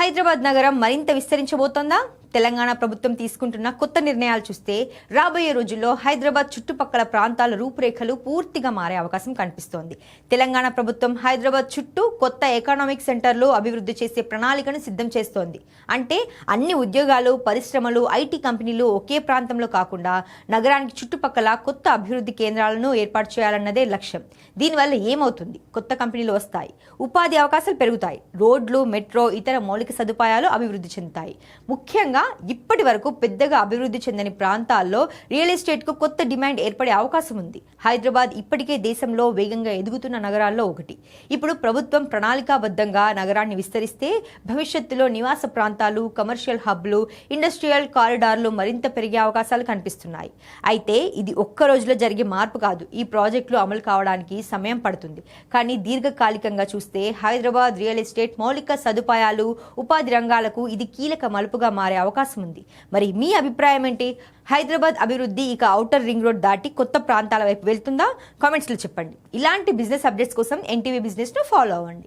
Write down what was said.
హైదరాబాద్ నగరం మరింత విస్తరించబోతోందా? తెలంగాణ ప్రభుత్వం తీసుకుంటున్న కొత్త నిర్ణయాలు చూస్తే రాబోయే రోజుల్లో హైదరాబాద్ చుట్టుపక్కల ప్రాంతాల రూపురేఖలు పూర్తిగా మారే అవకాశం కనిపిస్తోంది. తెలంగాణ ప్రభుత్వం హైదరాబాద్ చుట్టూ కొత్త ఎకనామిక్ సెంటర్లు అభివృద్ధి చేసే ప్రణాళికను సిద్ధం చేస్తోంది. అంటే అన్ని ఉద్యోగాలు, పరిశ్రమలు, ఐటీ కంపెనీలు ఒకే ప్రాంతంలో కాకుండా నగరానికి చుట్టుపక్కల కొత్త అభివృద్ధి కేంద్రాలను ఏర్పాటు చేయాలన్నదే లక్ష్యం. దీనివల్ల ఏమవుతుంది? కొత్త కంపెనీలు వస్తాయి, ఉపాధి అవకాశాలు పెరుగుతాయి, రోడ్లు, మెట్రో, ఇతర మౌలిక సదుపాయాలు అభివృద్ధి చెందుతాయి. ముఖ్యంగా ఇప్పటి వరకు పెద్దగా అభివృద్ధి చెందని ప్రాంతాల్లో రియల్ ఎస్టేట్ కు కొత్త డిమాండ్ ఏర్పడే అవకాశం ఉంది. హైదరాబాద్ ఇప్పటికే దేశంలో వేగంగా ఎదుగుతున్న నగరాల్లో ఒకటి. ఇప్పుడు ప్రభుత్వం ప్రణాళికాబద్ధంగా నగరాన్ని విస్తరిస్తే భవిష్యత్తులో నివాస ప్రాంతాలు, కమర్షియల్ హబ్లు, ఇండస్ట్రియల్ కారిడార్లు మరింత పెరిగే అవకాశాలు కనిపిస్తున్నాయి. అయితే ఇది ఒక్క రోజులో జరిగే మార్పు కాదు. ఈ ప్రాజెక్టులు అమలు కావడానికి సమయం పడుతుంది. కానీ దీర్ఘకాలికంగా చూస్తే హైదరాబాద్ రియల్ ఎస్టేట్, మౌలిక సదుపాయాలు, ఉపాధి రంగాలకు ఇది కీలక మలుపుగా మారే అవకాశం ఉంది. మరి మీ అభిప్రాయం ఏంటి? హైదరాబాద్ అభివృద్ధి ఇక ఔటర్ రింగ్ రోడ్ దాటి కొత్త ప్రాంతాల వైపు వెళ్తుందా? కామెంట్స్ లో చెప్పండి. ఇలాంటి బిజినెస్ అప్డేట్స్ కోసం ఎన్టీవీ బిజినెస్ ను ఫాలో అవ్వండి.